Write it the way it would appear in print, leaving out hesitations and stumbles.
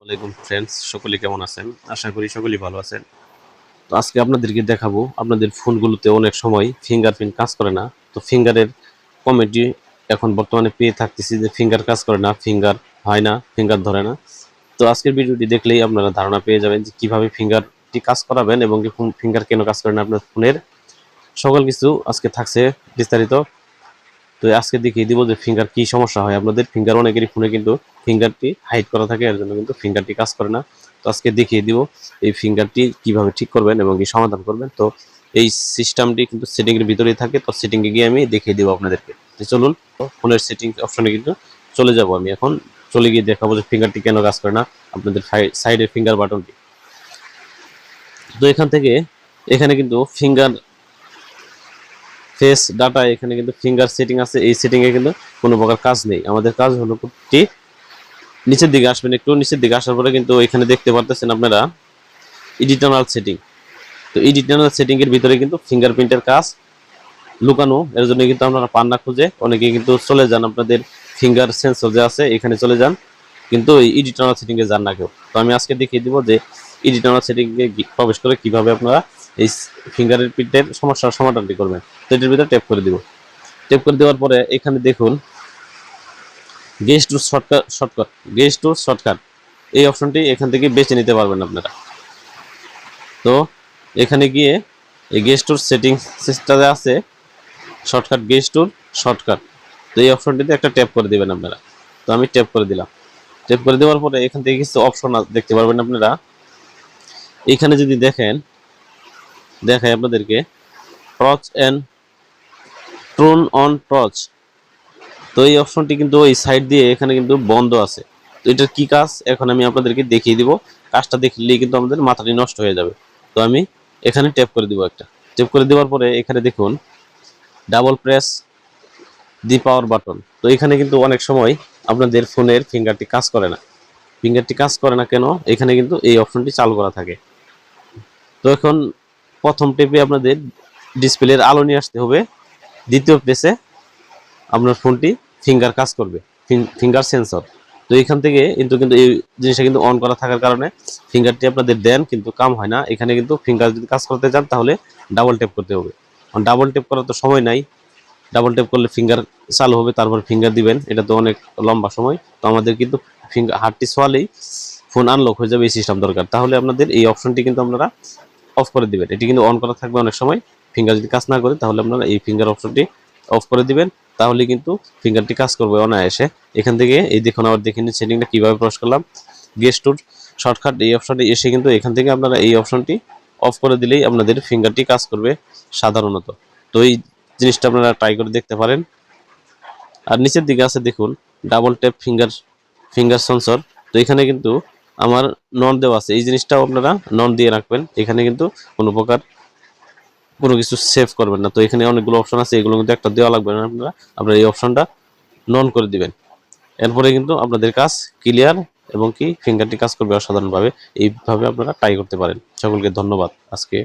ওয়ালাইকুম ফ্রেন্ডস, সকলে কেমন আছেন? আশা করি সকলেই ভালো আছেন। তো আজকে আপনাদেরকে দেখাবো আপনাদের ফোনগুলোতে অনেক সময় ফিঙ্গারপ্রিন্ট কাজ করে না। তো ফিঙ্গারের কমেডি এখন বর্তমানে পেয়ে থাকতেছি যে ফিঙ্গার কাজ করে না, ফিঙ্গার হয় না, ফিঙ্গার ধরে না। তো আজকের ভিডিওটি দেখলেই আপনারা ধারণা পেয়ে যাবেন যে কিভাবে ফিঙ্গারটি কাজ করাবেন এবং ফিঙ্গার কেন কাজ করে না আপনার ফোনের। সকল কিছু আজকে থাকছে বিস্তারিত। তো আজকে দেখিয়ে দিব যে ফিঙ্গার কি সমস্যা হয় আপনাদের। ফিঙ্গার অনেকেরই ফোনে কিন্তু ফিঙ্গারটি হাইড করা থাকে, এর জন্য কিন্তু ফিঙ্গারটি কাজ করে না। তো আজকে দেখিয়ে দিব এই ফিঙ্গারটি কিভাবে ঠিক করবেন এবং কি সমাধান করবেন। তো এই সিস্টেমটি কিন্তু সেটিং এর ভিতরেই থাকে। তো সেটিং এ গিয়ে আমি দেখিয়ে দিব আপনাদেরকে। তো চলুন ফোনের সেটিং অপশনে কিন্তু চলে যাব। আমি এখন চলে গিয়ে দেখাবো যে ফিঙ্গারটি কেন কাজ করে না, আপনাদের সাইডের ফিঙ্গার বাটনটি। তো এখান থেকে এখানে কিন্তু ফিঙ্গার ফেস ডাটা, এখানে কিন্তু ফিঙ্গার সেটিং আছে। এই সেটিং এ কিন্তু কোনো প্রকার কাজ নেই। আমাদের কাজ হলো কি, নিচের দিকে আসবেন, একটু নিচের দিকে আসার পরে কিন্তু এখানে দেখতে পারতেছেন আপনারা এডিটনাল সেটিং। তো এডিটনাল সেটিং এর ভিতরে কিন্তু ফিঙ্গারপ্রিন্টের কাজ লুকানো, এর জন্য কিন্তু আপনারা পান না খুঁজে অনেকে কিন্তু চলে যান আপনাদের ফিঙ্গার সেন্সর যে আছে এখানে চলে যান, কিন্তু এই এডিটনাল সেটিং এ যান না কেউ। তো আমি আজকে দেখিয়ে দিব যে এডিটনাল সেটিং এ প্রবেশ করে কিভাবে আপনারা এই ফিঙ্গারের প্রিন্টের সমস্যার সমাধানটি করবেন। তো এটার ভিতরে ট্যাপ করে দিব। ট্যাপ করে দেওয়ার পরে এখানে দেখুন গেস্ট টু শর্টকাট এই অপশনটি এখান থেকে বেছে নিতে পারবেন আপনারা। তো এখানে গিয়ে এই গেস্ট টুর সেটিং সিস্টেমে আছে শর্টকাট, গেস্ট টুর শর্টকাট। তো এই অপশনটিতে একটা ট্যাপ করে দিবেন আপনারা। তো আমি ট্যাপ করে দিলাম। ট্যাপ করে দেওয়ার পরে এখান থেকে কিছু অপশন দেখতে পারবেন আপনারা। এখানে যদি দেখায় আপনাদেরকে টচ এন্ড ট্রুন অন টচ। তো এই অপশনটি কিন্তু এই সাইড দিয়ে এখানে কিন্তু বন্ধ আছে। তো এটার কি কাজ এখন আমি আপনাদেরকে দেখিয়ে দিব। কাজটা দেখলেই কিন্তু আমাদের মাথাটি নষ্ট হয়ে যাবে। তো আমি এখানে ট্যাপ করে দিব একটা। ট্যাপ করে দেওয়ার পরে এখানে দেখুন ডাবল প্রেস দি পাওয়ার বাটন। তো এখানে কিন্তু অনেক সময় আপনাদের ফোনের ফিঙ্গারটি কাজ করে না। ফিঙ্গারটি কাজ করে না কেন? এখানে কিন্তু এই অপশনটি চালু করা থাকে। তো এখন প্রথম টেপে আপনাদের ডিসপ্লের আলো নিয়ে আসতে হবে। দ্বিতীয় প্রেসে আপনার ফোনটি ফিঙ্গার কাজ করবে, ফিঙ্গার সেন্সর। তো এখান থেকে কিন্তু এই জিনিসটা কিন্তু অন করা থাকার কারণে ফিঙ্গারটি আপনাদের দেন কিন্তু কাম হয় না। এখানে কিন্তু ফিঙ্গার যদি কাজ করতে চান তাহলে ডাবল ট্যাপ করতে হবে। ডাবল ট্যাপ করার তো সময় নাই। ডাবল ট্যাপ করলে ফিঙ্গার চালু হবে, তারপর ফিঙ্গার দিবেন, এটা তো অনেক লম্বা সময়। তো আমাদের কিন্তু ফিঙ্গার হাতটি ছোঁয়ালেই ফোন আনলক হয়ে যাবে, এই সিস্টেম দরকার। তাহলে আপনাদের এই অপশনটি কিন্তু আপনারা অফ করে দিবেন। এটি কিন্তু অন করা থাকবে অনেক সময়। ফিঙ্গার যদি কাজ না করে তাহলে আপনারা এই ফিঙ্গার অপশনটি অফ করে দিবেন। তাহলে কিন্তু ফিঙ্গারটি কাজ করবে অনায়াসে। এখান থেকে এই দেখুন আবার দেখে নিন সেটিংটা কিভাবে প্রবেশ করলাম। গেস্ট টুর শর্টকাট এই অপশনটি এসে কিন্তু এখান থেকে আপনারা এই অপশনটি অফ করে দিলেই আপনাদের ফিঙ্গারটি কাজ করবে সাধারণত। তো এই জিনিসটা আপনারা ট্রাই করে দেখতে পারেন। আর নিচের দিকে আছে দেখুন ডাবল ট্যাপ ফিঙ্গার সেন্সর। তো এখানে কিন্তু আমার নন দেওয়া আছে, এই জিনিসটাও আপনারা নন দিয়ে রাখবেন। এখানে কিন্তু কোনো প্রকার কোনো কিছু সেভ করবেন না। তো এখানে অনেকগুলো অপশন আছে, এগুলো কিন্তু একটা দেওয়া লাগবে না। আপনারা এই অপশনটা নন করে দিবেন। এরপরে কিন্তু আপনাদের কাজ ক্লিয়ার এবং কি ফিঙ্গারটি কাজ করবে অসাধারণভাবে। এইভাবে আপনারা ট্রাই করতে পারেন। সকলকে ধন্যবাদ আজকে